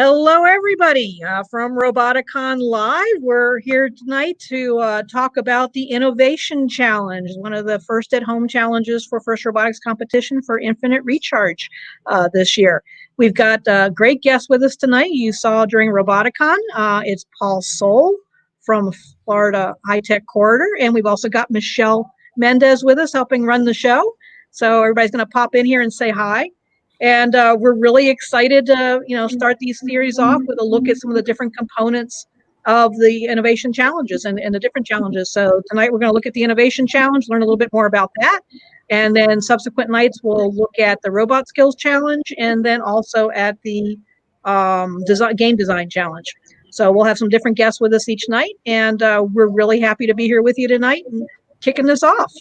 Hello, everybody from Roboticon Live. We're here tonight to talk about the Innovation Challenge, one of the first at-home challenges for First Robotics Competition for Infinite Recharge this year. We've got great guests with us tonight. You saw during Roboticon, it's Paul Soule from Florida High Tech Corridor, and we've also got Michelle Mendez with us helping run the show. So everybody's going to pop in here and say hi. And we're really excited to, start these series off with a look at some of the different components of the innovation challenges and the different challenges. So tonight we're going to look at the innovation challenge, learn a little bit more about that. And then subsequent nights we'll look at the robot skills challenge and then also at the game design challenge. So we'll have some different guests with us each night. And we're really happy to be here with you tonight and kicking this off.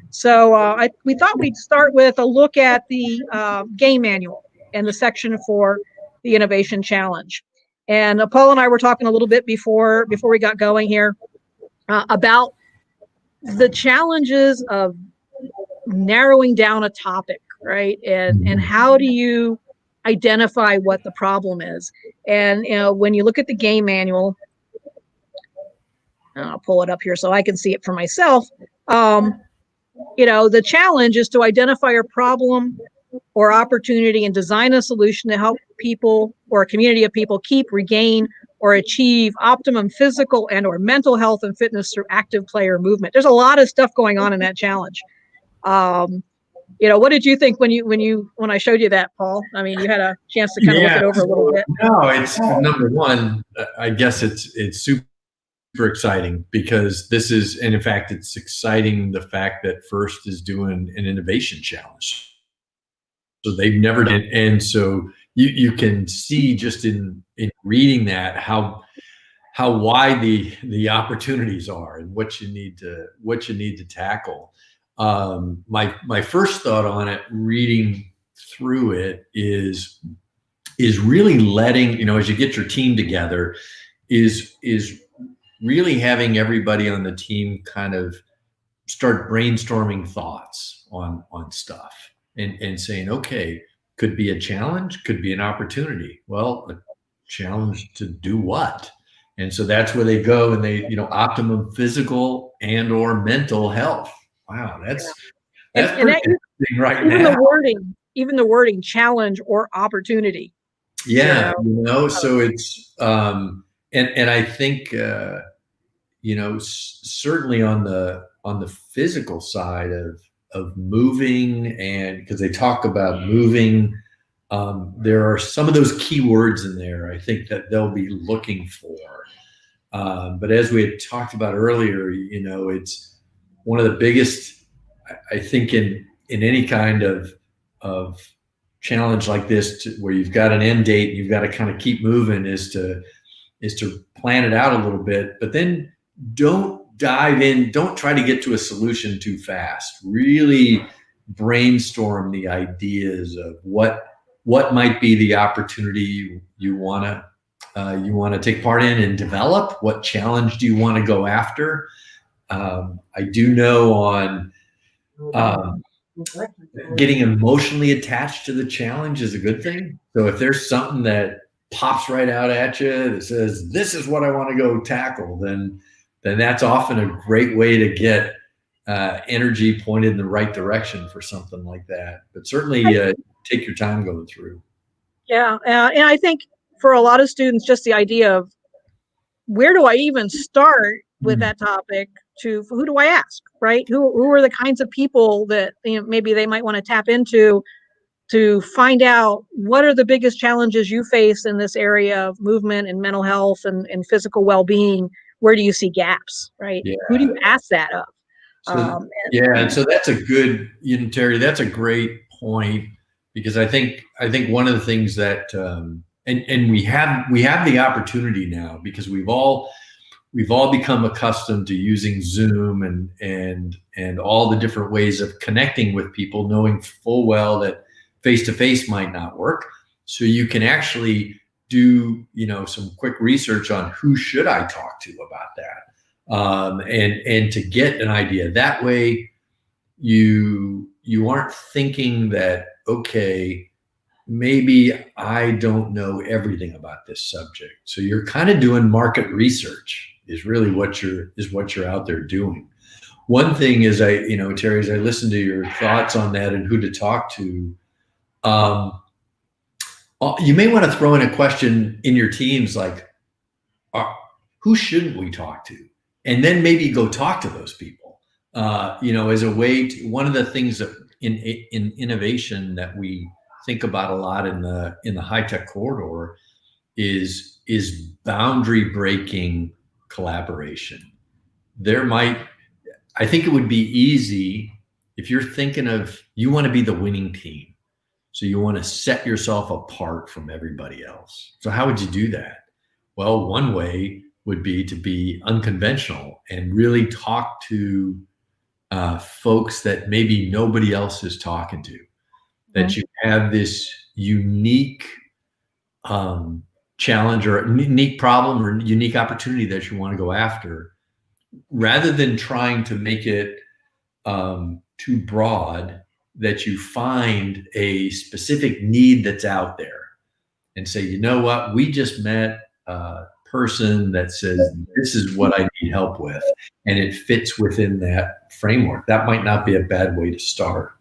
So we thought we'd start with a look at the game manual and the section for the Innovation Challenge. And Paul and I were talking a little bit before we got going here about the challenges of narrowing down a topic, right? And how do you identify what the problem is? And when you look at the game manual, I'll pull it up here so I can see it for myself. The challenge is to identify a problem or opportunity and design a solution to help people or a community of people keep, regain, or achieve optimum physical and or mental health and fitness through active play or movement. There's a lot of stuff going on in that challenge. What did you think when I showed you that, Paul? I mean, you had a chance to kind of look it over a little bit. No, it's number one. I guess it's super exciting because this is, and in fact, it's exciting the fact that First is doing an innovation challenge. So they've never done, and so you can see just in reading that how wide the opportunities are and what you need to tackle. My first thought on it, reading through it, is really letting as you get your team together, is really having everybody on the team kind of start brainstorming thoughts on stuff and saying, okay, could be a challenge, could be an opportunity. Well, a challenge to do what? And so that's where they go and they, optimum physical and or mental health. Wow, that's pretty interesting right now. Even the wording challenge or opportunity. Yeah, so it's and I think certainly on the physical side of moving, and because they talk about moving, there are some of those key words in there I think that they'll be looking for. But as we had talked about earlier, it's one of the biggest, I think, in any kind of challenge like this, where you've got an end date and you've got to kind of keep moving, is to plan it out a little bit, but then don't dive in, don't try to get to a solution too fast. Really brainstorm the ideas of what might be the opportunity you want to take part in and develop. What challenge do you want to go after? I do know on getting emotionally attached to the challenge is a good thing. So if there's something that pops right out at you that says, this is what I want to go tackle, then that's often a great way to get energy pointed in the right direction for something like that. But certainly take your time going through. Yeah, and I think for a lot of students, just the idea of where do I even start with that topic, to who do I ask, right? Who are the kinds of people that maybe they might want to tap into to find out what are the biggest challenges you face in this area of movement and mental health and physical well-being. Where do you see gaps, right? Yeah. Who do you ask that of? And so that's a good, Terry, that's a great point, because I think one of the things that and we have the opportunity now, because we've all become accustomed to using Zoom and all the different ways of connecting with people, knowing full well that face-to-face might not work. So you can actually do, some quick research on who should I talk to about that, and to get an idea. That way, you aren't thinking that, okay, maybe I don't know everything about this subject. So you're kind of doing market research is really what you're out there doing. One thing is Terry, as I listen to your thoughts on that and who to talk to, you may want to throw in a question in your teams like, who shouldn't we talk to? And then maybe go talk to those people, as a way to, one of the things that in innovation that we think about a lot in the high tech corridor is boundary breaking collaboration. I think it would be easy if you're thinking of, you want to be the winning team. So you want to set yourself apart from everybody else. So how would you do that? Well, one way would be to be unconventional and really talk to folks that maybe nobody else is talking to, that you have this unique challenge or unique problem or unique opportunity that you want to go after, rather than trying to make it too broad, that you find a specific need that's out there and say, you know what, we just met a person that says, this is what I need help with. And it fits within that framework. That might not be a bad way to start.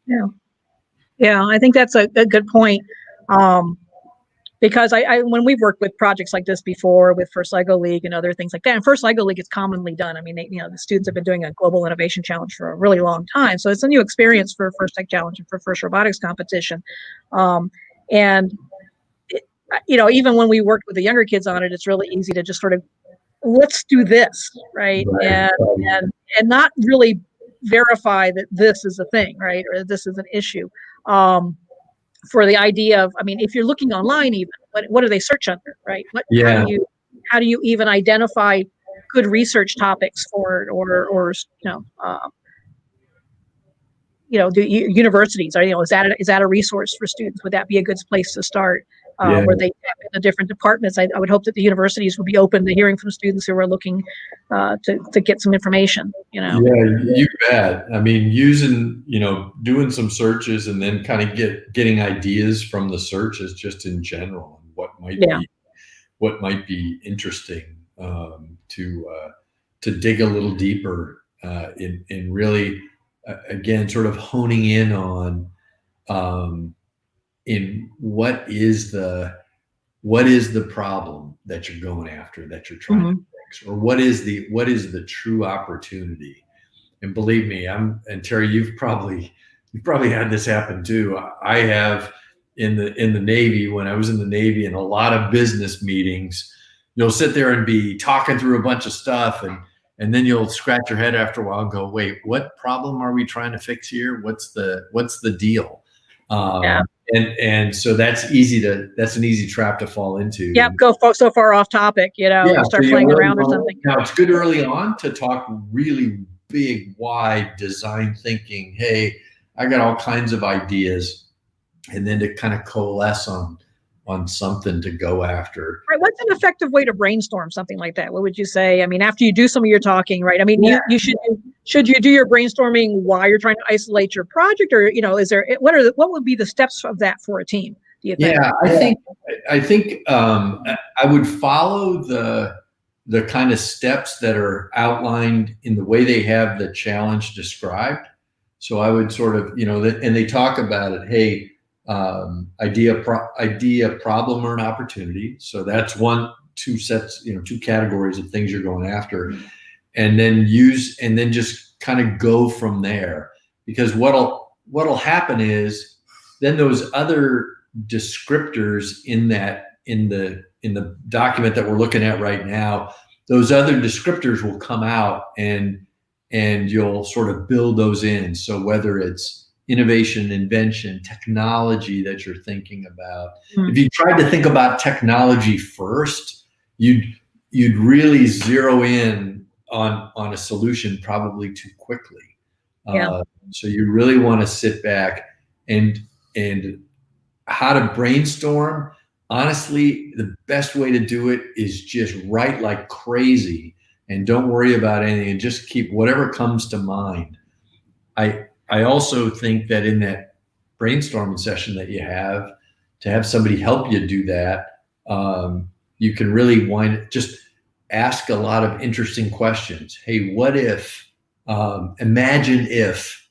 Yeah. Yeah, I think that's a good point. Because I when we've worked with projects like this before with First LEGO League and other things like that, and First LEGO League is commonly done. I mean, the students have been doing a global innovation challenge for a really long time, so it's a new experience for First Tech Challenge and for First Robotics Competition. Even when we worked with the younger kids on it, it's really easy to just sort of, let's do this, right? And not really verify that this is a thing, right, or that this is an issue. For the idea of, I mean, if you're looking online, even what do they search under, right? How do you even identify good research topics for it, or do universities, or is that a resource for students? Would that be a good place to start? Where they tap into different departments. I would hope that the universities would be open to hearing from students who are looking to get some information. Yeah, you bet. I mean, doing some searches and then kind of getting ideas from the searches just in general, and what might be interesting to dig a little deeper in really again sort of honing in on. In what is the problem that you're going after, that you're trying to fix, or what is the true opportunity? And believe me, and Terry, you've probably had this happen too. I have in the Navy, when I was in the Navy, in a lot of business meetings, you'll sit there and be talking through a bunch of stuff, and then you'll scratch your head after a while and go, wait, what problem are we trying to fix here? What's the deal? And so that's an easy trap to fall into. Yep, go so far off topic, you start playing around or something. Now it's good early on to talk really big, wide design thinking. Hey, I got all kinds of ideas, and then to kind of coalesce on something to go after. Right. What's an effective way to brainstorm something like that? What would you say? I mean, after you do some of your talking, right? I mean, you should you do your brainstorming while you're trying to isolate your project, or what would be the steps of that for a team? Do you think? Yeah, I think I would follow the kind of steps that are outlined in the way they have the challenge described. So I would sort of, and they talk about it. Hey. Idea, problem, or an opportunity. So that's two categories of things you're going after, and then just kind of go from there. Because what'll happen is then those other descriptors in the document that we're looking at right now, those other descriptors will come out and you'll sort of build those in. So whether it's innovation, invention, technology that you're thinking about. If you tried to think about technology first, you'd really zero in on a solution probably too quickly. So you really want to sit back and how to brainstorm. Honestly, the best way to do it is just write like crazy and don't worry about anything and just keep whatever comes to mind. I also think that in that brainstorming session that you have, to have somebody help you do that, you can really just ask a lot of interesting questions. Hey, what if, imagine if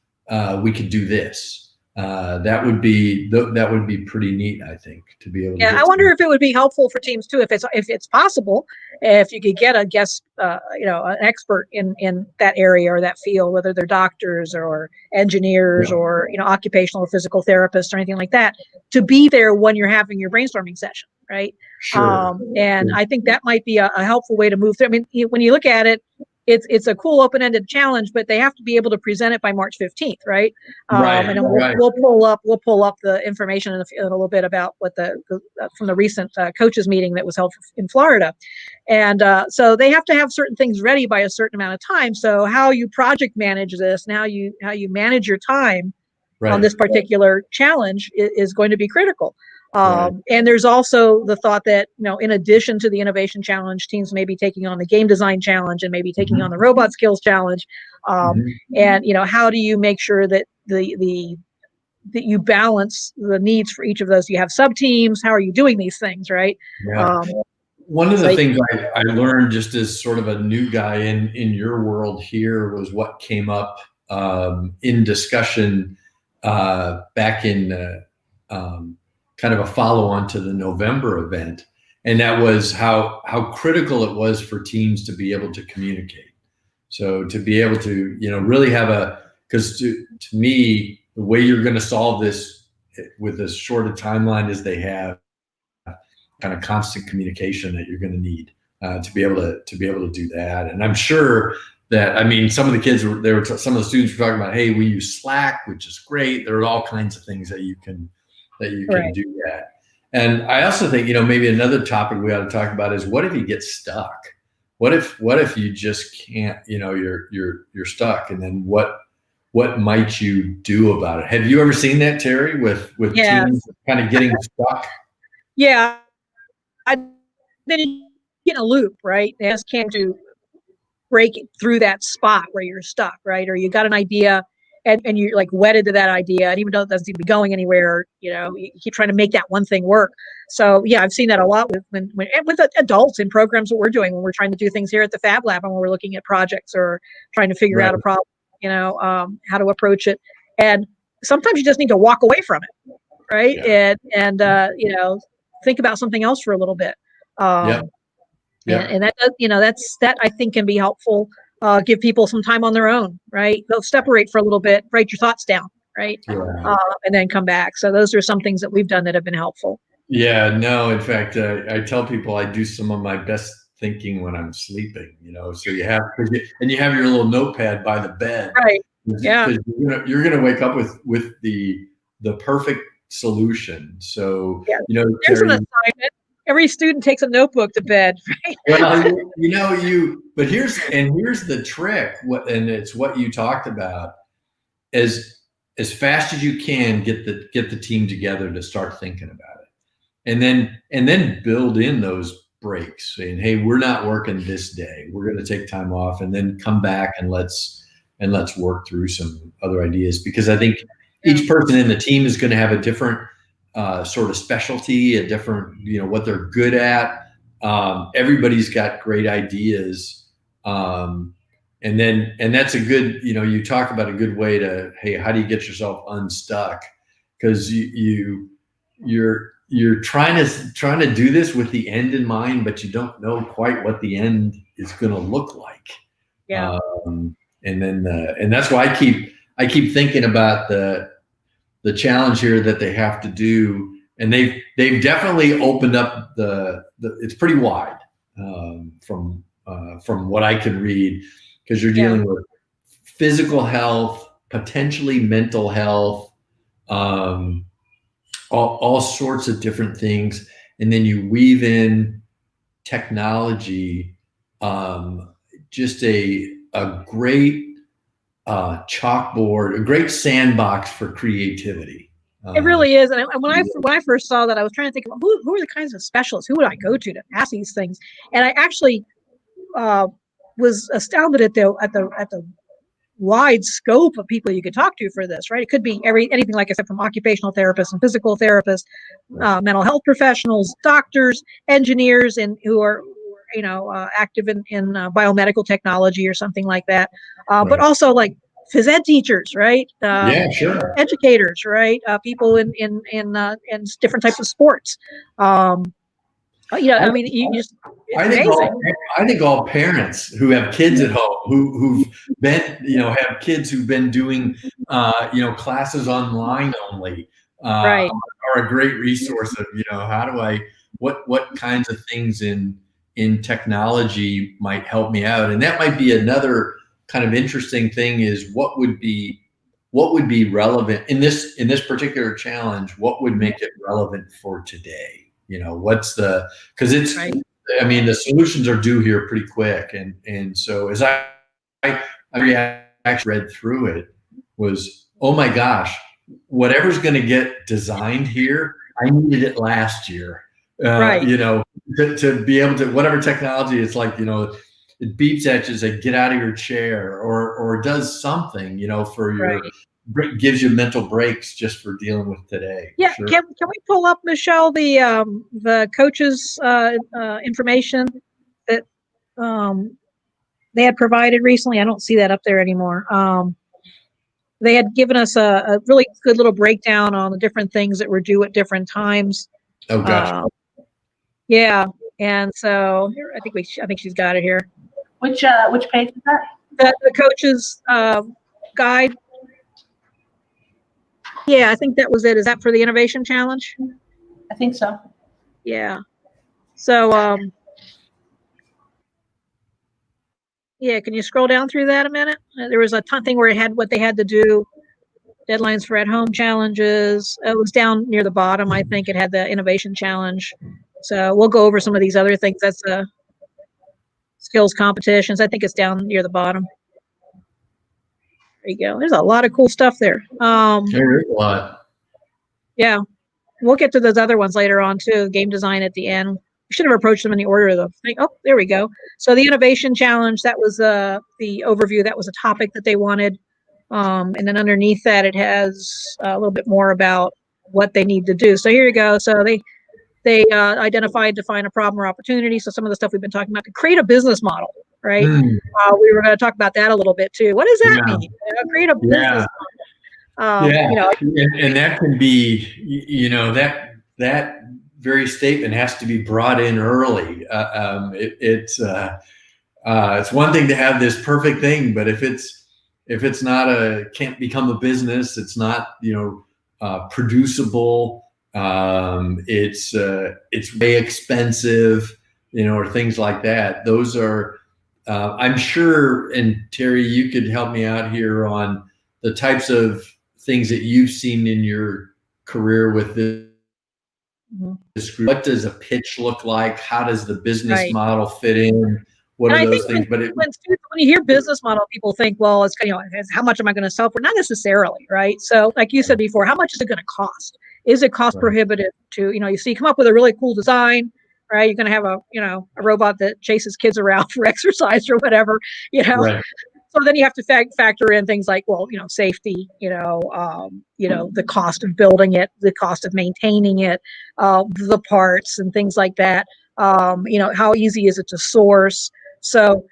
we could do this. That would be pretty neat, I think, to be able to. Yeah, I wonder if it would be helpful for teams too, if it's possible, if you could get a guest, an expert in that area or that field, whether they're doctors or engineers or occupational or physical therapists or anything like that, to be there when you're having your brainstorming session, right? Sure. And I think that might be a helpful way to move through. I mean, when you look at it, it's a cool open-ended challenge, but they have to be able to present it by March 15th, right? Right. And then we'll pull up the information in a little bit about what from the recent coaches meeting that was held in Florida, and so they have to have certain things ready by a certain amount of time. So how you project manage this, and how you manage your time on this particular challenge is going to be critical. And there's also the thought that, in addition to the innovation challenge, teams may be taking on the game design challenge and maybe taking on the robot skills challenge. And, how do you make sure that that you balance the needs for each of those? You have sub teams. How are you doing these things? Right. Yeah. One of the things I learned just as sort of a new guy in your world here was what came up in discussion back in kind of a follow-on to the November event, and that was how critical it was for teams to be able to communicate. So to be able to really have because to me, the way you're going to solve this with as short a timeline as they have, kind of constant communication that you're going to need to be able to do that. And I'm sure that, some of the kids some of the students were talking about, hey, we use Slack, which is great. There are all kinds of things that you can do that. And I also think, maybe another topic we ought to talk about is, what if you get stuck? What if you just can't, you're stuck, and then what might you do about it? Have you ever seen that, Terry, with teams kind of getting stuck? Yeah, I've been in a loop, right? They just can't break through that spot where you're stuck, right? Or you got an idea and you're like wedded to that idea, and even though it doesn't seem to be going anywhere, you keep trying to make that one thing work. So yeah, I've seen that a lot with adults in programs that we're doing when we're trying to do things here at the Fab Lab, and when we're looking at projects or trying to figure out a problem, how to approach it. And sometimes you just need to walk away from it, right? And think about something else for a little bit. And that I think can be helpful. Give people some time on their own, right? They'll separate for a little bit, write your thoughts down, right? And then come back. So those are some things that we've done that have been helpful. Yeah, no, in fact, I tell people I do some of my best thinking when I'm sleeping, so you have your little notepad by the bed. Right. Yeah. You're going to wake up with the perfect solution. So, there's an assignment. Every student takes a notebook to bed, right? Well, but here's the trick. And it's what you talked about. As fast as you can, get the team together to start thinking about it, and then build in those breaks, saying, hey, we're not working this day. We're going to take time off, and then come back and let's work through some other ideas, because I think each person in the team is going to have a different sort of specialty, a different, what they're good at. Everybody's got great ideas. And that's a good, you talk about a good way to, hey, how do you get yourself unstuck? Because you're trying to do this with the end in mind, but you don't know quite what the end is going to look like. Yeah. And that's why I keep thinking about the challenge here that they have to do, and they've definitely opened up it's pretty wide from what I can read, because you're dealing with physical health, potentially mental health, all sorts of different things, and then you weave in technology, just a great chalkboard, a great sandbox for creativity. It really is. And when I first saw that, I was trying to think about who are the kinds of specialists, who would I go to ask these things? And I actually was astounded at the wide scope of people you could talk to for this, right? It could be anything, like I said, from occupational therapists and physical therapists, mental health professionals, doctors, engineers, and who are active in biomedical technology or something like that. But also like phys ed teachers, right? Yeah, sure. Educators, right? People in different types of sports. I mean, it's amazing. I think all parents who have kids at home who've been, have kids who've been doing, classes online only, Right. are a great resource of, how do I, what kinds of things in technology might help me out. And that might be another kind of interesting thing, is what would be relevant in this particular challenge. What would make it relevant for today? Because it's, Right. I mean, the solutions are due here pretty quick. And so as I actually read through it, was, oh my gosh, whatever's going to get designed here, I needed it last year. Right. To be able to, whatever technology, it's like, it beeps at you, say, get out of your chair, or does something, for your, gives you mental breaks just for dealing with today. Yeah. Sure. Can we pull up, Michelle, the coaches information that they had provided recently? I don't see that up there anymore. They had given us a really good little breakdown on the different things that were due at different times. Oh, gotcha. Yeah. And so here, I think she's got it here. Which page is that? The coaches guide. Yeah, I think that was it. Is that for the Innovation Challenge? I think so. Yeah. So, yeah, can you scroll down through that a minute? There was a ton thing where it had what they had to do, deadlines for at-home challenges. It was down near the bottom. I think it had the Innovation Challenge. So we'll go over some of these other things. That's skills competitions. I think it's down near the bottom. There you go. There's a lot of cool stuff there. There is a lot. Yeah. We'll get to those other ones later on too. Game design at the end. We should have approached them in the order of the thing. Oh, there we go. So the Innovation Challenge, that was the overview. That was a topic that they wanted. And then underneath that, it has a little bit more about what they need to do. So here you go. So they identified, define a problem or opportunity. So some of the stuff we've been talking about, to create a business model, right? We were going to talk about that a little bit too. What does that mean? Create a business model. And that can be, that very statement has to be brought in early. It's one thing to have this perfect thing, but if it's not can't become a business, it's not, producible, it's way expensive, or things like that. Those are, I'm sure, and Terry, you could help me out here on the types of things that you've seen in your career with this group. What does a pitch look like? How does the business model fit in? What are those things? When you hear business model, people think, well, it's how much am I going to sell for? Not necessarily, right? So, like you said before, how much is it going to cost? Is it cost prohibitive to, you come up with a really cool design, right? You're going to have a robot that chases kids around for exercise or whatever, Right. So then you have to factor in things like, well, safety, the cost of building it, the cost of maintaining it, the parts and things like that. How easy is it to source? So,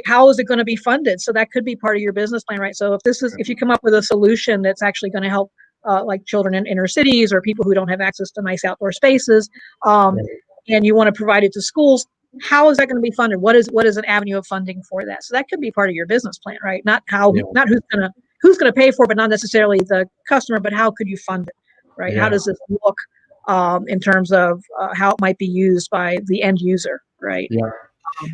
how is it going to be funded? So that could be part of your business plan, right? So if you come up with a solution that's actually going to help, like children in inner cities or people who don't have access to nice outdoor spaces, and you want to provide it to schools, how is that going to be funded? What is an avenue of funding for that? So that could be part of your business plan, right? Not who's going to pay for it, but not necessarily the customer, but how could you fund it, right? How does this look in terms of how it might be used by the end user, right? Yeah.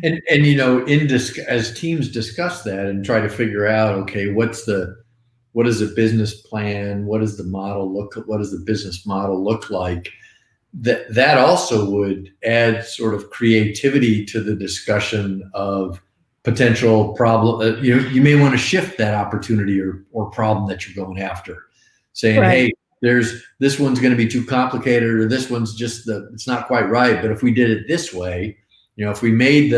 And as teams discuss that and try to figure out, okay, what is a business plan? What does the business model look like? That also would add sort of creativity to the discussion of potential problem. You may want to shift that opportunity or problem that you're going after, saying, hey, this one's going to be too complicated, or this one's just it's not quite right. But if we did it this way, if we made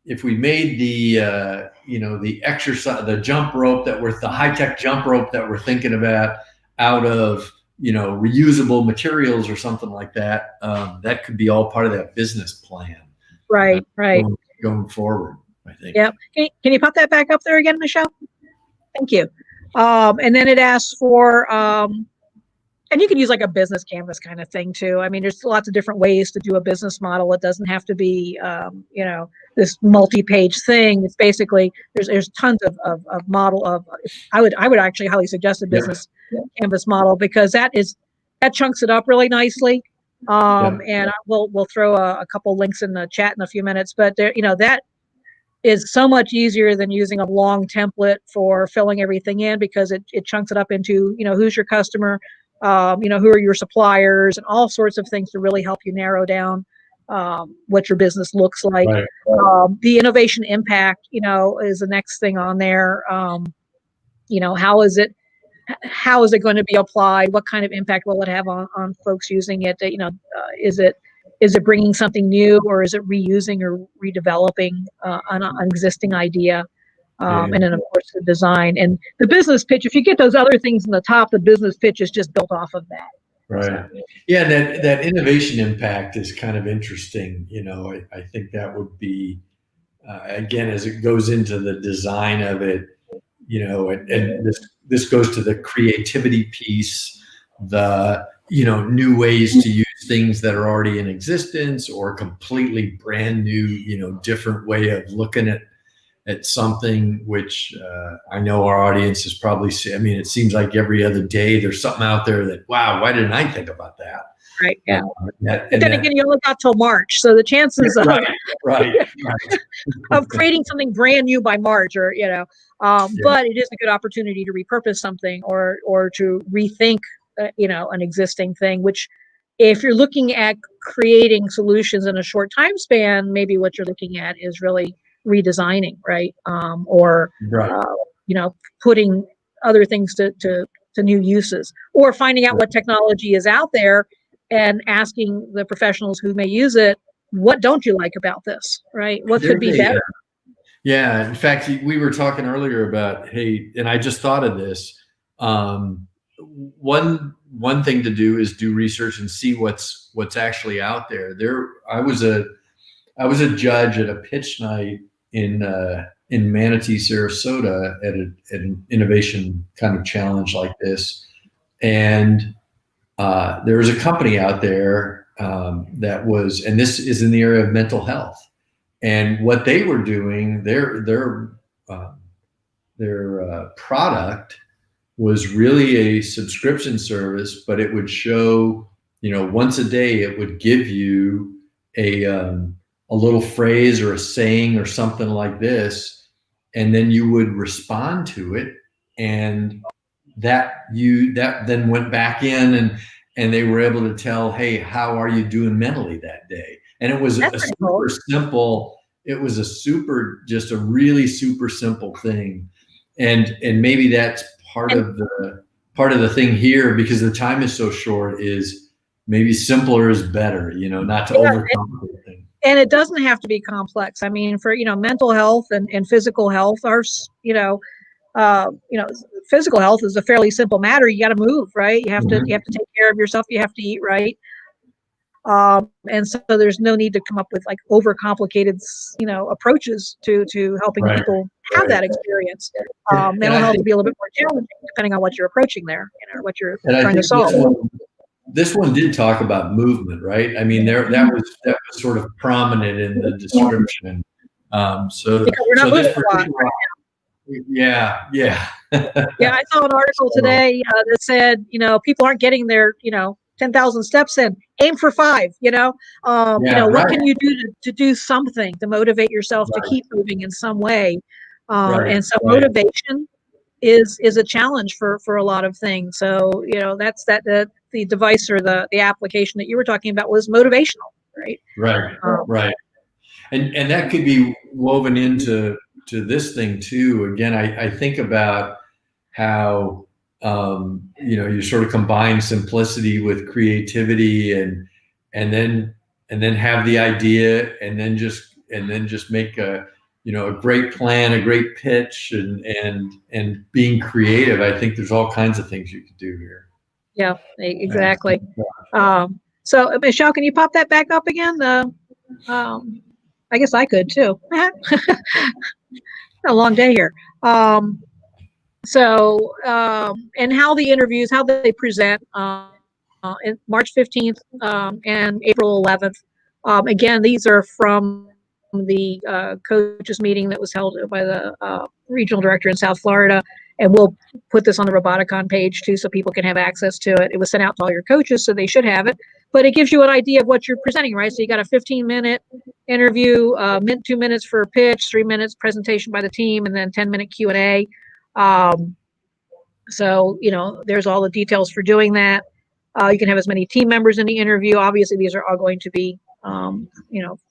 if we made the the exercise, the jump rope the high-tech jump rope that we're thinking about out of reusable materials or something like that, that could be all part of that business plan. Right. Going forward, I think. Yep. Can you pop that back up there again, Michelle? Thank you. And then it asks for, and you can use like a business canvas kind of thing too. I mean, there's lots of different ways to do a business model. It doesn't have to be, this multi-page thing. It's basically, there's tons of model of, I would actually highly suggest a business canvas model, because that chunks it up really nicely. And we'll throw a couple links in the chat in a few minutes, but there, that is so much easier than using a long template for filling everything in, because it chunks it up into, who's your customer, who are your suppliers, and all sorts of things to really help you narrow down what your business looks like. Right. The innovation impact, is the next thing on there. How is it going to be applied? What kind of impact will it have on folks using it? Is it bringing something new, or is it reusing or redeveloping an existing idea? And then, of course, the design and the business pitch. If you get those other things in the top, the business pitch is just built off of that. Right. Yeah, that innovation impact is kind of interesting. I think that would be, again, as it goes into the design of it, and this goes to the creativity piece, the new ways to use things that are already in existence, or completely brand new, different way of looking at something, which I know our audience is probably, it seems like every other day there's something out there that, wow, why didn't I think about that? Right. Yeah. But then again, you only got till March, so the chances of creating something brand new by March, or but it is a good opportunity to repurpose something, or to rethink, an existing thing. Which, if you're looking at creating solutions in a short time span, maybe what you're looking at is really redesigning, right? Putting other things to new uses, or finding out what technology is out there and asking the professionals who may use it, what don't you like about this, right? What could be better? Yeah. In fact, we were talking earlier about, hey, and I just thought of this. One thing to do is do research and see what's actually out there. I was a judge at a pitch night in Manatee, Sarasota, at an innovation kind of challenge like this, and there was a company out there that was, and this is in the area of mental health, and what they were doing, their product was really a subscription service, but it would show, once a day, it would give you a little phrase or a saying or something like this, and then you would respond to it, and that then went back in, and they were able to tell, hey, how are you doing mentally that day? And it was super simple. It was just a really super simple thing, and maybe that's part of the thing here, because the time is so short, is maybe simpler is better, not to overcomplicate things. And it doesn't have to be complex. I mean, for mental health and physical health are, physical health is a fairly simple matter. You got to move, right? You have to take care of yourself. You have to eat right. And so there's no need to come up with like overcomplicated, approaches to helping people have that experience. Mental health will be a little bit more challenging depending on what you're approaching there, what you're trying to solve. This one did talk about movement, right? I mean, that was sort of prominent in the description. So we're not moving a lot. Yeah. Yeah, I saw an article today that said, people aren't getting their, 10,000 steps in. Aim for 5. What can you do to do something to motivate yourself to keep moving in some way? And so motivation is a challenge for a lot of things. So that's the device or the application that you were talking about was motivational, right? Right. And that could be woven into this thing too. Again, I think about how you sort of combine simplicity with creativity, and then have the idea, and then just make a great plan, a great pitch, and being creative. I think there's all kinds of things you could do here. Yeah, exactly. So Michelle, can you pop that back up again? I guess I could too. A long day here. And how the interviews, how they present in March 15th and April 11th. Again, these are from the coaches meeting that was held by the regional director in South Florida. And we'll put this on the Roboticon page too, so people can have access to it. It was sent out to all your coaches, so they should have it. But it gives you an idea of what you're presenting, right? So you got a 15-minute interview, 2 minutes for a pitch, 3 minutes presentation by the team, and then 10-minute Q&A. So, there's all the details for doing that. You can have as many team members in the interview. Obviously, these are all going to be, for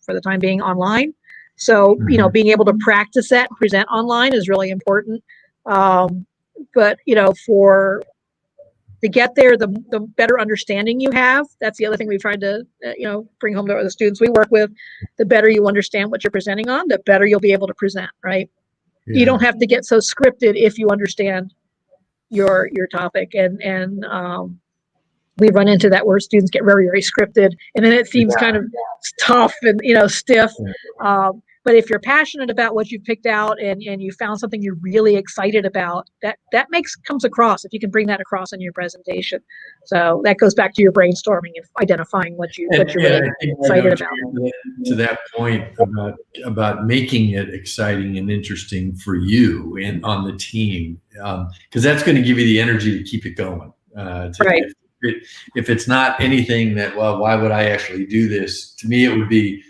the time being online. So, being able to practice that and present online is really important. But, to get there, the better understanding you have, that's the other thing we've tried to, bring home to the students we work with. The better you understand what you're presenting on, the better you'll be able to present, right? Yeah. You don't have to get so scripted if you understand your topic. And we run into that where students get very, very scripted, and then it seems kind of tough and, stiff. But if you're passionate about what you picked out and you found something you're really excited about, that comes across if you can bring that across in your presentation. So that goes back to your brainstorming and identifying what you're really excited about. To that point about making it exciting and interesting for you and on the team, because that's going to give you the energy to keep it going. Right. If it's not anything that, well, why would I actually do this? To me, it would be,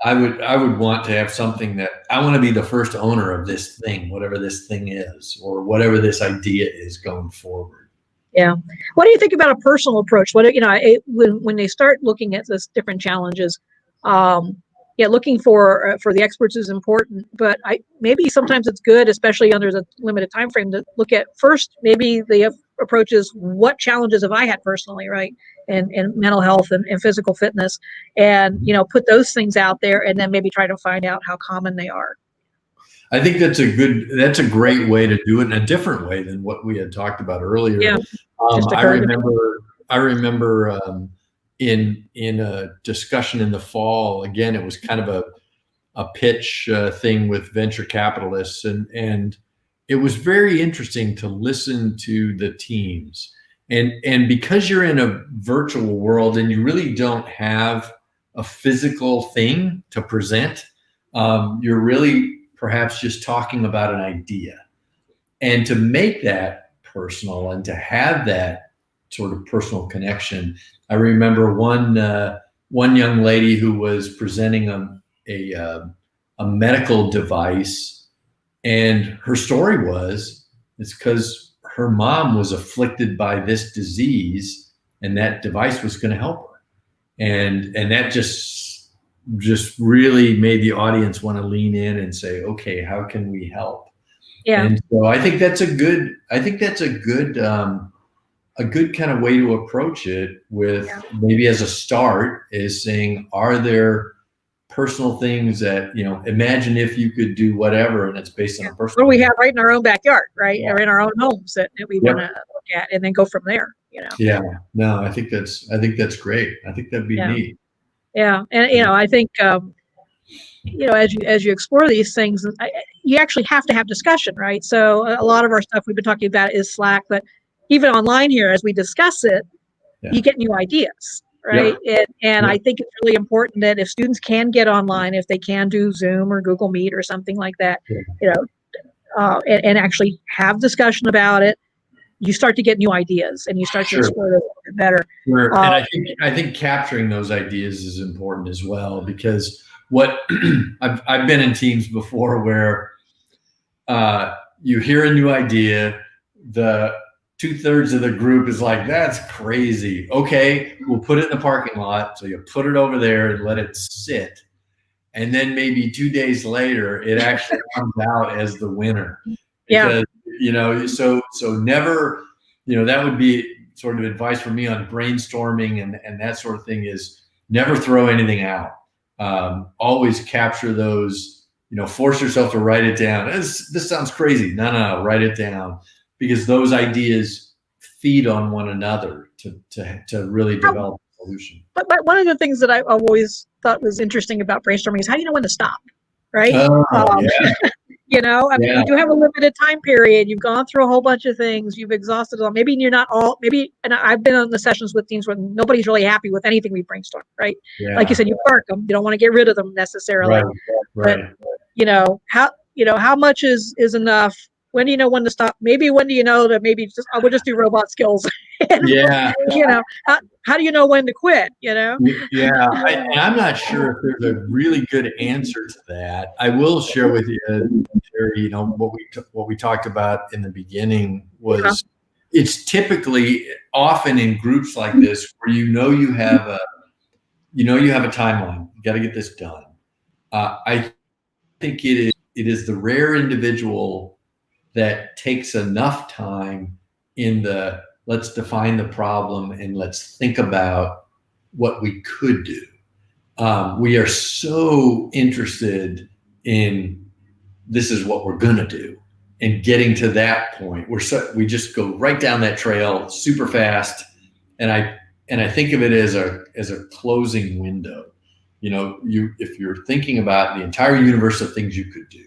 I would want to have something that I want to be the first owner of this thing, whatever this thing is, or whatever this idea is going forward. Yeah. What do you think about a personal approach? When they start looking at this different challenges, looking for the experts is important, but maybe sometimes it's good, especially under the limited time frame, to look at first maybe the approach is, what challenges have I had personally, right? And mental health and physical fitness, and put those things out there, and then maybe try to find out how common they are. I think that's a great way to do it, in a different way than what we had talked about earlier. Yeah. I remember in a discussion in the fall, again, it was kind of a pitch thing with venture capitalists, and it was very interesting to listen to the teams. And because you're in a virtual world and you really don't have a physical thing to present, you're really perhaps just talking about an idea. And to make that personal and to have that sort of personal connection, I remember one young lady who was presenting a medical device, and her story was, it's because her mom was afflicted by this disease, and that device was going to help her. And that just really made the audience want to lean in and say, okay, how can we help? Yeah. And so I think that's a good kind of way to approach it, with maybe as a start is saying, are there personal things that, imagine if you could do whatever, and it's based on a personal. What we have right in our own backyard, right? Or in our own homes that we want to look at, and then go from there, Yeah, no, I think that's great. I think that'd be neat. Yeah. And, I think, as you explore these things, you actually have to have discussion, right? So a lot of our stuff we've been talking about is Slack, but even online here, as we discuss it, you get new ideas. Right. And I think it's really important that if students can get online, if they can do Zoom or Google Meet or something like that, and actually have discussion about it, you start to get new ideas and you start to explore it a little bit better. And I think capturing those ideas is important as well, because what I've been in teams before where you hear a new idea, the 2/3 of the group is like, that's crazy. Okay, we'll put it in the parking lot. So you put it over there and let it sit. And then maybe 2 days later, it actually comes out as the winner. Because, so never, that would be sort of advice for me on brainstorming and that sort of thing, is never throw anything out. Always capture those force yourself to write it down. This sounds crazy. No, write it down, because those ideas feed on one another to really develop a solution. But one of the things that I've always thought was interesting about brainstorming is how do you know when to stop, right? Yeah. I mean, you do have a limited time period. You've gone through a whole bunch of things. You've exhausted it all. Maybe you're not all, and I've been on the sessions with teams where nobody's really happy with anything we brainstorm, right? Yeah. Like you said, you park them. You don't want to get rid of them necessarily. Right. But, how much is enough? When do you know when to stop? Maybe when do you know that maybe I would just do robot skills? Yeah. How do you know when to quit? Yeah. I'm not sure if there's a really good answer to that. I will share with you, Terry, what we talked about in the beginning was it's typically often in groups like this where you have a timeline. You got to get this done. I think it is the rare individual that takes enough time in the let's define the problem and let's think about what we could do. We are so interested in this is what we're going to do, and getting to that point. We just go right down that trail super fast, and I think of it as a closing window. If you're thinking about the entire universe of things you could do,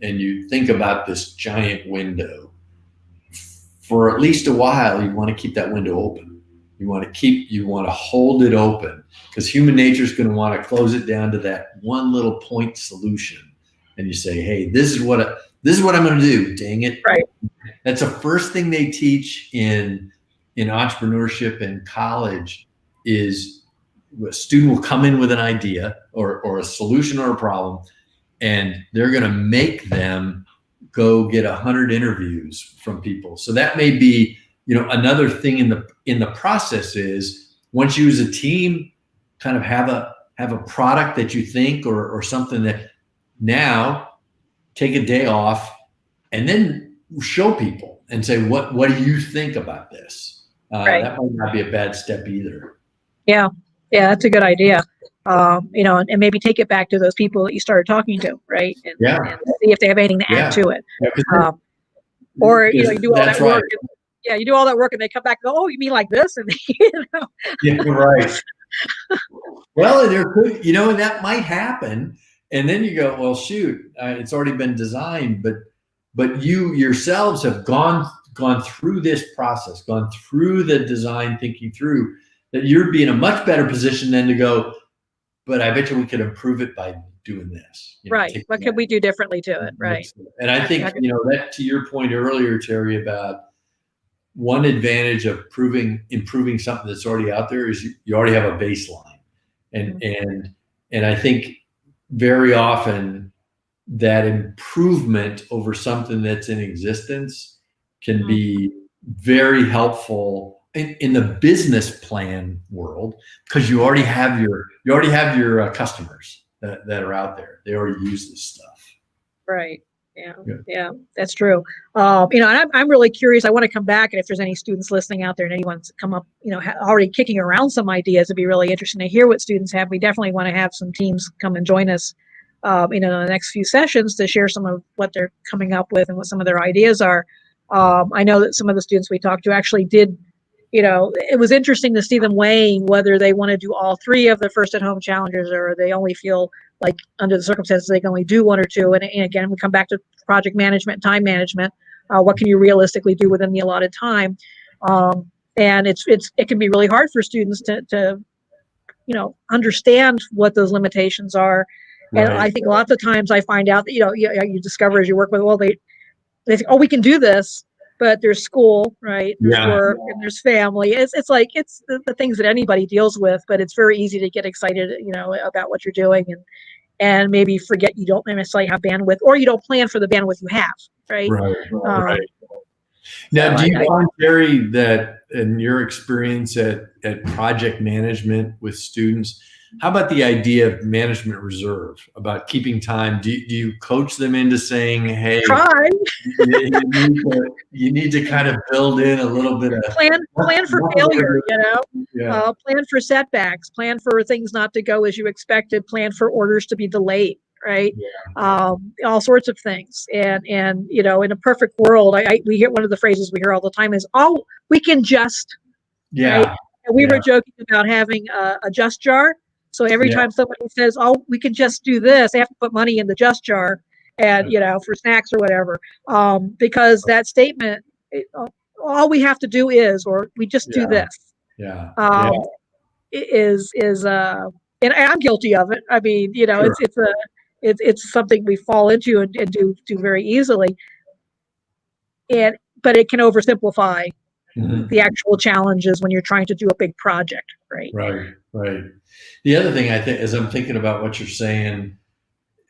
and you think about this giant window, for at least a while, you want to keep that window open. You want to hold it open, because human nature is going to want to close it down to that one little point solution. And you say, hey, this is what I'm going to do. Dang it. Right. That's the first thing they teach in entrepreneurship in college is a student will come in with an idea or a solution or a problem, and they're going to make them go get 100 interviews from people. So that may be, another thing in the process is once you as a team kind of have a product that you think or something that now take a day off and then show people and say, what do you think about this? Right. That might not be a bad step either. Yeah, that's a good idea. And maybe take it back to those people that you started talking to, right? And see if they have anything to add to it. Or you do all that work. You do all that work and they come back and go, oh, you mean like this? And Yeah, right. Well, there could, that might happen. And then you go, well, shoot, it's already been designed, but you yourselves have gone through this process, gone through the design, thinking through that you'd be in a much better position than to go, but I bet you we could improve it by doing this. Right. What could we do differently to it? Right. And I think, that to your point earlier, Terry, about one advantage of improving something that's already out there is you already have a baseline. And I think very often that improvement over something that's in existence can be very helpful in the business plan world, because you already have your customers that are out there. They already use this stuff. Right. Yeah, that's true. And I'm really curious. I want to come back, and if there's any students listening out there and anyone's come up, already kicking around some ideas, it'd be really interesting to hear what students have. We definitely want to have some teams come and join us, in the next few sessions to share some of what they're coming up with and what some of their ideas are. I know that some of the students we talked to actually did. It was interesting to see them weighing whether they want to do all three of the first at home challenges, or they only feel like under the circumstances they can only do one or two. And again, we come back to project management, time management. What can you realistically do within the allotted time? And it can be really hard for students to understand what those limitations are. Right. And I think lots of times I find out that you discover as you work with, well, they think, oh, we can do this. But there's school, right? There's work and there's family. It's the things that anybody deals with, but it's very easy to get excited, about what you're doing and maybe forget you don't necessarily have bandwidth, or you don't plan for the bandwidth you have, right? Right. Now, do you find, Terry, that in your experience at project management with students, how about the idea of management reserve, about keeping time? Do you coach them into saying, hey, try. you need to kind of build in a little bit of plan for failure, plan for setbacks, plan for things not to go as you expected, plan for orders to be delayed, right? All sorts of things. And you know, in a perfect world, we hear one of the phrases we hear all the time is, "Oh, we can just," right? And we were joking about having a just jar. So every time somebody says, "Oh, we can just do this," they have to put money in the just jar, and you know, for snacks or whatever, because that statement, all we have to do is, or we just do this, is and I'm guilty of it. I mean, you know, it's something we fall into and do very easily, but it can oversimplify the actual challenges when you're trying to do a big project, right? Right. The other thing I think, as I'm thinking about what you're saying,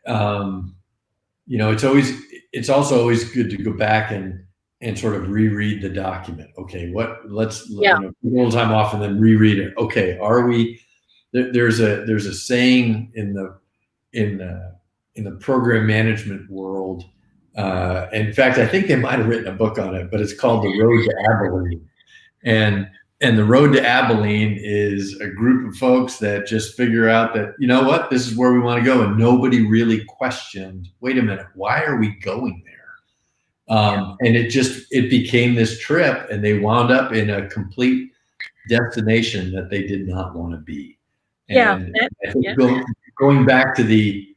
you know, it's also always good to go back and sort of reread the document. Okay, let's you know, take a little time off and then reread it. Okay, there's a saying in the program management world. In fact, I think they might have written a book on it, but it's called The Road to Abilene. And the Road to Abilene is a group of folks that just figure out that, you know what, this is where we want to go. And nobody really questioned, wait a minute, why are we going there? And it became this trip, and they wound up in a complete destination that they did not want to be. And I think going back to the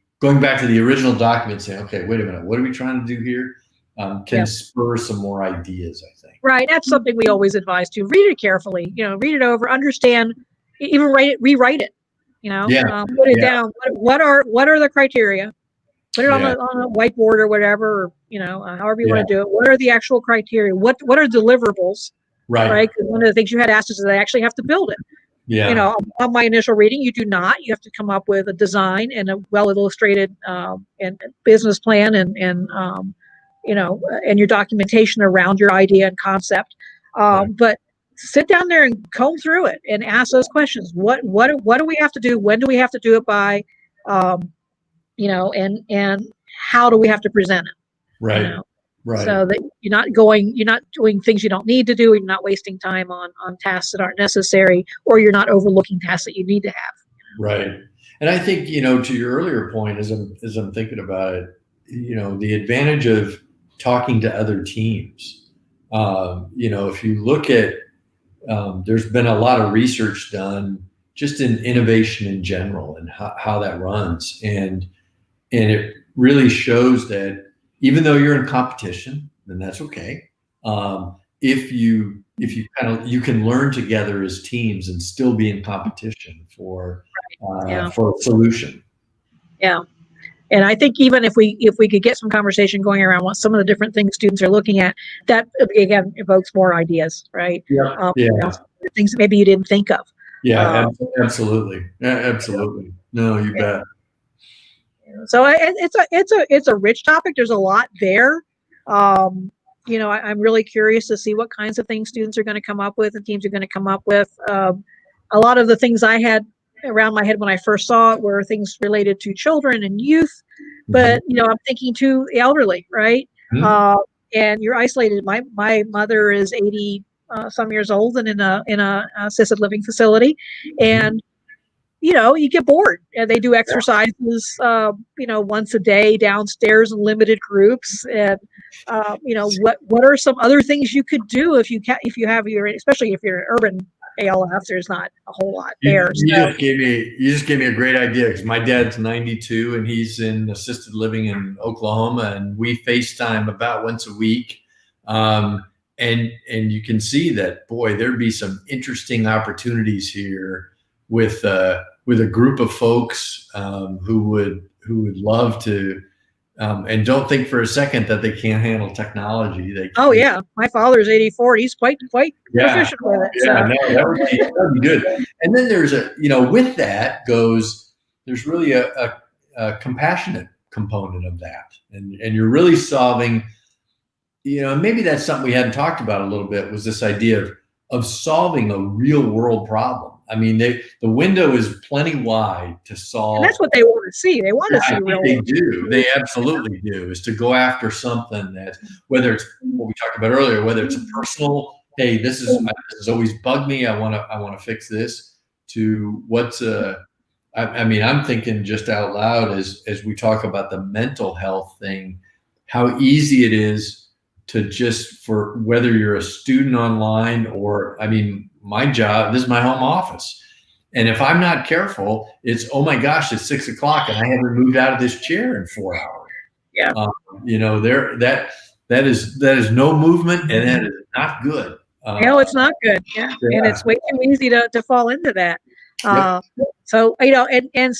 original document, saying, okay, wait a minute, what are we trying to do here? Can spur some more ideas, I think. Right. That's something we always advise to read it carefully, you know, read it over, understand, even rewrite it, you know, put it down. What are the criteria? Put it on a whiteboard or whatever, or, you know, however you want to do it. What are the actual criteria? What are deliverables? Right. Because one of the things you had asked is, they actually have to build it. You know, on my initial reading, you do not. You have to come up with a design and a well illustrated and business plan and you know, and your documentation around your idea and concept. But sit down there and comb through it and ask those questions. What do we have to do? When do we have to do it by? You know, and how do we have to present it? Right. You know? So that you're not doing things you don't need to do. You're not wasting time on tasks that aren't necessary, or you're not overlooking tasks that you need to have. Right. And I think, you know, to your earlier point, as I'm thinking about it, you know, the advantage of talking to other teams. You know, if you look at, there's been a lot of research done just in innovation in general and how that runs. And it really shows that even though you're in competition, then that's okay. If you can learn together as teams and still be in competition for a solution. Yeah. And I think even if we could get some conversation going around what some of the different things students are looking at, that again evokes more ideas, right? You know, things that maybe you didn't think of. Absolutely. Absolutely. No, you bet. So it's a rich topic. There's a lot there. You know, I'm really curious to see what kinds of things students are going to come up with and teams are going to come up with. A lot of the things I had around my head when I first saw it were things related to children and youth, but you know, I'm thinking to the elderly, right? And you're isolated. My mother is 80 some years old and in a assisted living facility, and you know, you get bored, and they do exercises, you know, once a day downstairs in limited groups. And, you know, what are some other things you could do if you have especially if you're an urban ALF, there's not a whole lot there. You just gave me a great idea, because my dad's 92 and he's in assisted living in Oklahoma, and we FaceTime about once a week. And you can see that, boy, there'd be some interesting opportunities here with a group of folks who would love to, and don't think for a second that they can't handle technology. My father's 84. He's quite proficient with it. Yeah, no, that would be good. And then there's with that there's really a compassionate component of that, and you're really solving, maybe that's something we hadn't talked about a little bit, was this idea of solving a real world problem. I mean, the window is plenty wide to solve. And that's what they want to see. They want to see real. They do. They absolutely do. Is to go after something that, whether it's what we talked about earlier, whether it's a personal, hey, this has always bugged me. I want to fix this. To what's a I mean, I'm thinking just out loud as we talk about the mental health thing, how easy it is to just, for whether you're a student online or, I mean, my job, this is my home office. And if I'm not careful, it's, oh my gosh, it's 6 o'clock and I haven't moved out of this chair in 4 hours. Yeah. That is no movement, and that is not good. No, it's not good. Yeah. And it's way too easy to fall into that. Yep. So, and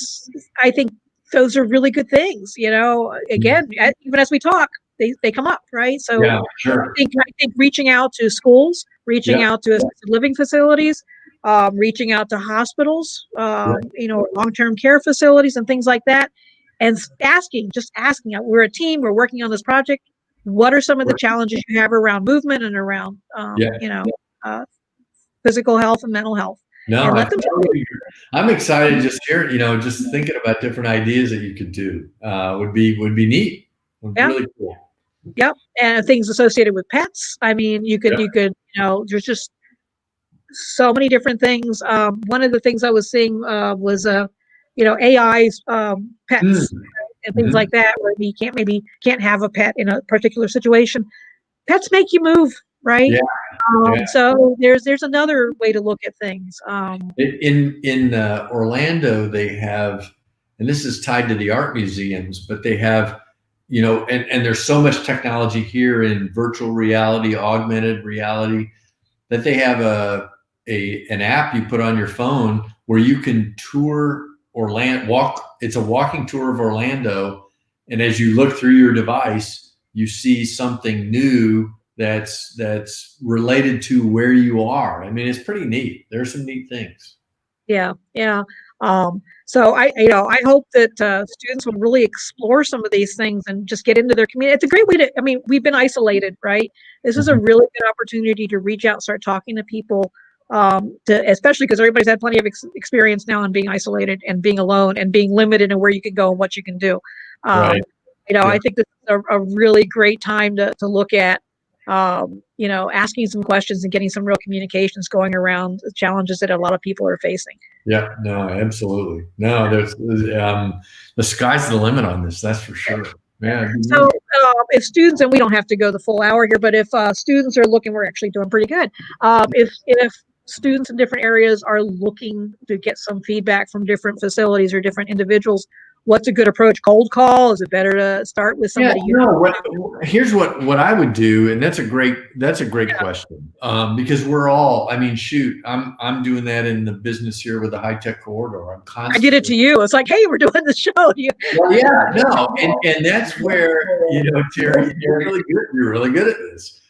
I think those are really good things, again, even as we talk, they come up, right? So Yeah, sure. I think reaching out to schools, reaching out to assisted living facilities, reaching out to hospitals, long-term care facilities and things like that, and asking, we're a team, we're working on this project. What are some of the challenges you have around movement and around, physical health and mental health? No, and let them I'm excited just here, just thinking about different ideas that you could do would be neat. Really cool. Yep. And things associated with pets. I mean, you could, there's just so many different things. One of the things I was seeing was, AI's pets and things like that, where you can't have a pet in a particular situation. Pets make you move, right? So there's another way to look at things. In Orlando, they have, and this is tied to the art museums, but they have, and there's so much technology here in virtual reality, augmented reality, that they have an app you put on your phone where you can tour Orlando, it's a walking tour of Orlando. And as you look through your device, you see something new that's related to where you are. I mean, it's pretty neat. There's some neat things. Yeah. So I hope that students will really explore some of these things and just get into their community. It's a great way we've been isolated, right? This is a really good opportunity to reach out, start talking to people, especially because everybody's had plenty of experience now in being isolated and being alone and being limited in where you can go and what you can do. I think this is a really great time to look at, asking some questions and getting some real communications going around the challenges that a lot of people are facing. Yeah, no, absolutely. No, there's the sky's the limit on this. That's for sure. Yeah. So if students, and we don't have to go the full hour here, but if students are looking, we're actually doing pretty good. If students in different areas are looking to get some feedback from different facilities or different individuals, what's a good approach? Cold call? Is it better to start with somebody? Here's what I would do, and that's a great question, because we're all. I mean, shoot, I'm doing that in the business here with the high tech corridor. I'm constantly. I did it to you. It's like, hey, we're doing the show. And that's where Terry, you're really good. You're really good at this.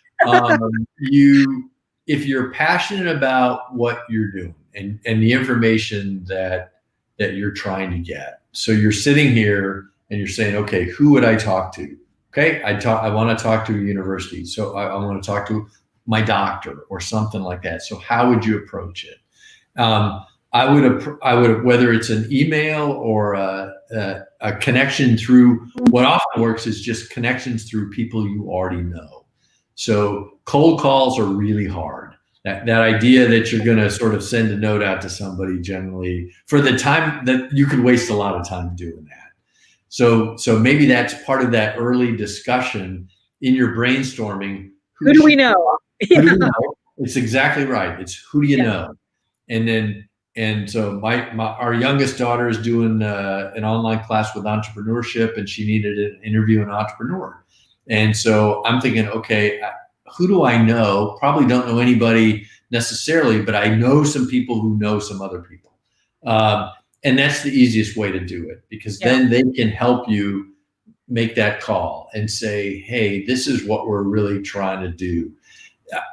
If you're passionate about what you're doing and the information that you're trying to get. So you're sitting here and you're saying, okay, who would I talk to? Okay, I want to talk to a university. So I want to talk to my doctor or something like that. So how would you approach it? I would, whether it's an email or a connection through, what often works is just connections through people you already know. So cold calls are really hard. That idea that you're going to sort of send a note out to somebody, generally, for the time that you could waste a lot of time doing that. So maybe that's part of that early discussion in your brainstorming. Who do we know? Who do you know? It's exactly right. It's who do you know? And so our youngest daughter is doing an online class with entrepreneurship, and she needed to interview an entrepreneur. And so I'm thinking, okay, who do I know? Probably don't know anybody necessarily, but I know some people who know some other people. And that's the easiest way to do it, because then they can help you make that call and say, hey, this is what we're really trying to do.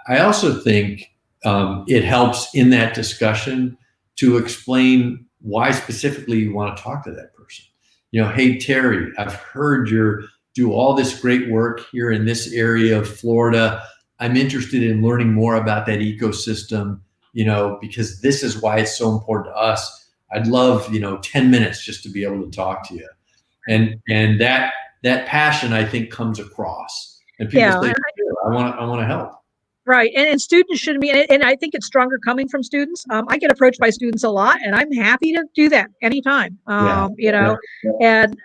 I also think it helps in that discussion to explain why specifically you want to talk to that person. Hey, Terry, I've heard you're do all this great work here in this area of Florida. I'm interested in learning more about that ecosystem, because this is why it's so important to us. I'd love, 10 minutes just to be able to talk to you. And that passion, I think, comes across. And people say, I want to help. Right. And students shouldn't be, and I think it's stronger coming from students. I get approached by students a lot, and I'm happy to do that anytime. You know, and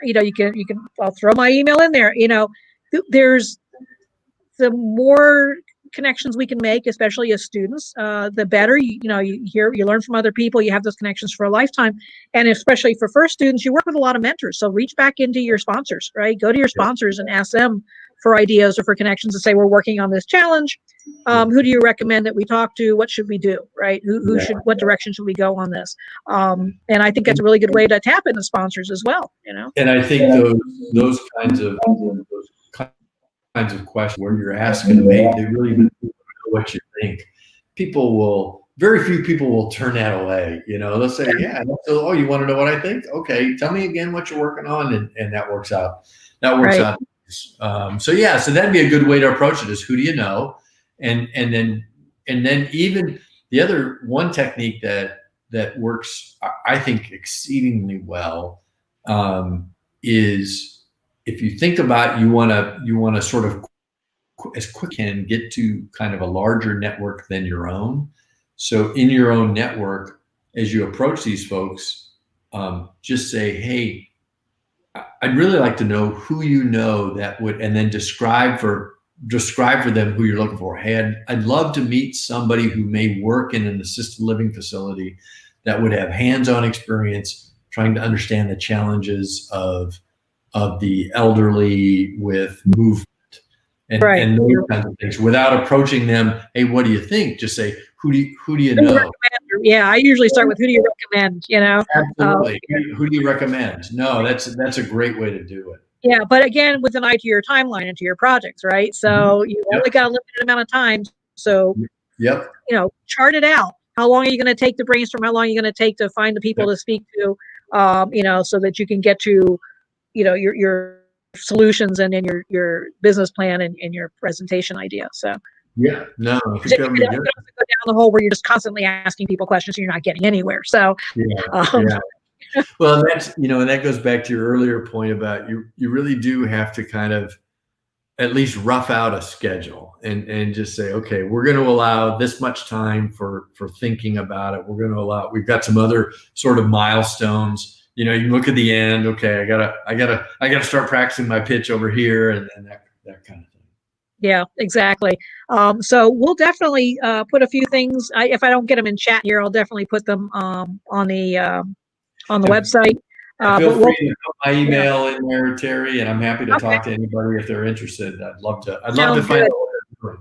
I'll throw my email in there. You know, there's the more connections we can make, especially as students, the better. You learn from other people. You have those connections for a lifetime, and especially for first students, you work with a lot of mentors. So reach back into your sponsors, right? Go to your sponsors and ask them for ideas or for connections and say, we're working on this challenge. Who do you recommend that we talk to? What should we do? Right? What direction should we go on this? And I think that's a really good way to tap into sponsors as well. You know. And I think those kinds of questions where you're asking them, hey, they really know what you think. Very few people will turn that away. You know, they'll say, yeah, oh, you want to know what I think? Okay, tell me again what you're working on, and that works out. Out. So that'd be a good way to approach it. Is who do you know, and then even the other one technique that works, I think, exceedingly well, is if you think about you want to sort of as quick can get to kind of a larger network than your own. So in your own network, as you approach these folks, just say, hey, I'd really like to know who you know that would, and then describe for them who you're looking for. Hey, I'd love to meet somebody who may work in an assisted living facility that would have hands-on experience trying to understand the challenges of the elderly with movement and those kinds of things, without approaching them. Hey, what do you think? Just say, who do you know? Yeah, I usually start with who do you recommend? You know, absolutely. Who do you recommend? No, that's a great way to do it. Yeah, but again, with an eye to your timeline and to your projects, right? So you only got a limited amount of time. So chart it out. How long are you going to take to brainstorm? How long are you going to take to find the people to speak to? So that you can get to, your solutions and then your business plan and your presentation idea. So I think that would be good. Go down the hole where you're just constantly asking people questions and you're not getting anywhere. So well, that's and that goes back to your earlier point about you really do have to kind of at least rough out a schedule and just say, okay, we're going to allow this much time for thinking about it. We're going to we've got some other sort of milestones. You look at the end. Okay, I gotta start practicing my pitch over here, and that kind of thing. Yeah, exactly. So we'll definitely put a few things. If I don't get them in chat here, I'll definitely put them on the website. Feel free to put my email in there, Terry, and I'm happy to talk to anybody if they're interested. I'd love to find out what they're doing.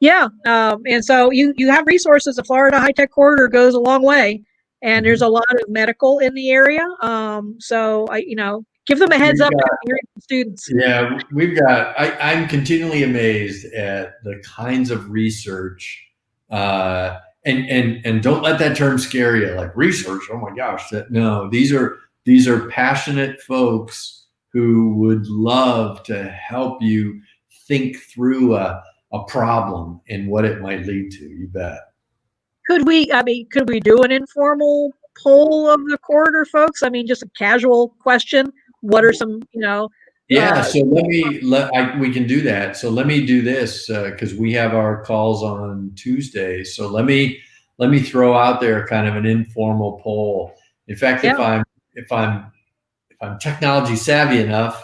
Yeah, and so you have resources. The Florida High Tech Corridor goes a long way. And there's a lot of medical in the area. So give them a heads up to your students. Yeah, I'm continually amazed at the kinds of research, and don't let that term scare you, like research. Oh my gosh, no, these are passionate folks who would love to help you think through a problem and what it might lead to. You bet. Could we do an informal poll of the corridor folks? I mean, just a casual question. What are some, so we can do that. So let me do this because we have our calls on Tuesdays. So let me throw out there kind of an informal poll. In fact, if I'm technology savvy enough,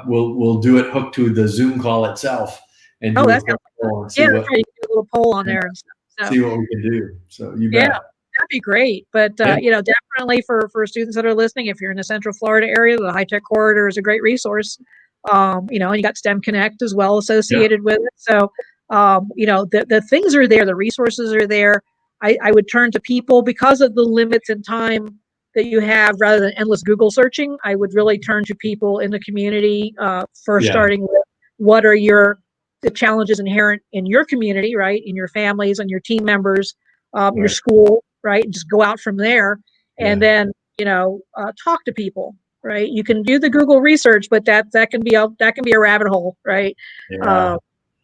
we'll do it hooked to the Zoom call itself and do a little poll on there and stuff. So, see what we can do. So you bet. Yeah, that'd be great. But definitely for students that are listening, if you're in the Central Florida area, the High Tech Corridor is a great resource. And you got STEM Connect as well associated with it. So the things are there, the resources are there. I would turn to people because of the limits in time that you have rather than endless Google searching. I would really turn to people in the community starting with what are the challenges inherent in your community, right? In your families and your team members, your school, right? And just go out from there and then, talk to people, right? You can do the Google research, but that can be a rabbit hole, right? Yeah.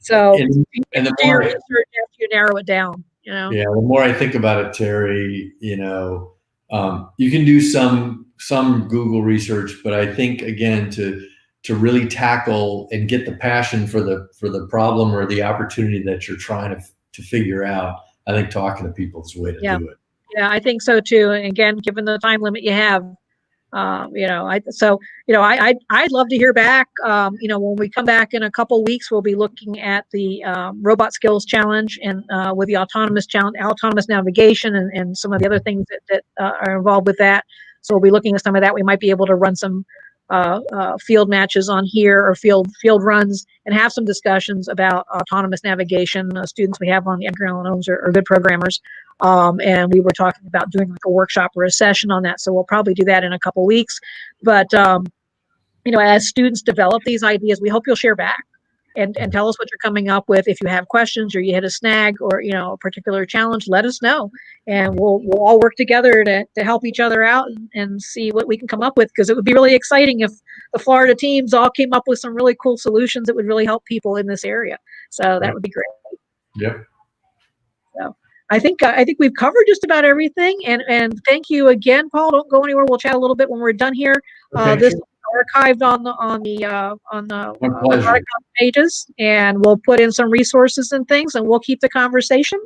And the more your research after you narrow it down, Yeah. The more I think about it, Terry, you can do some Google research, but I think again, to really tackle and get the passion for the problem or the opportunity that you're trying to figure out, I think talking to people is the way to do it. Yeah, I think so too. And again, given the time limit you have, I'd love to hear back. When we come back in a couple weeks, we'll be looking at the robot skills challenge and with the autonomous navigation and some of the other things that are involved with that. So we'll be looking at some of that. We might be able to run some field matches on here or field runs and have some discussions about autonomous navigation. Students we have on the Edgar Allan Holmes are good programmers. And we were talking about doing like a workshop or a session on that. So we'll probably do that in a couple weeks. But, as students develop these ideas, we hope you'll share back and tell us what you're coming up with. If you have questions or you hit a snag or, a particular challenge, let us know. And we'll all work together to help each other out and see what we can come up with. Because it would be really exciting if the Florida teams all came up with some really cool solutions that would really help people in this area. So that would be great. Yep. So I think we've covered just about everything, and thank you again, Paul. Don't go anywhere. We'll chat a little bit when we're done here. This is archived on the Robotics pages, and we'll put in some resources and things, and we'll keep the conversation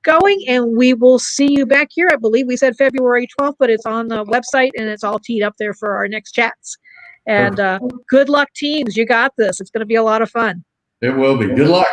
going. And we will see you back here. I believe we said February 12th, but it's on the website and it's all teed up there for our next chats. And good luck, teams. You got this. It's going to be a lot of fun. It will be. Good luck.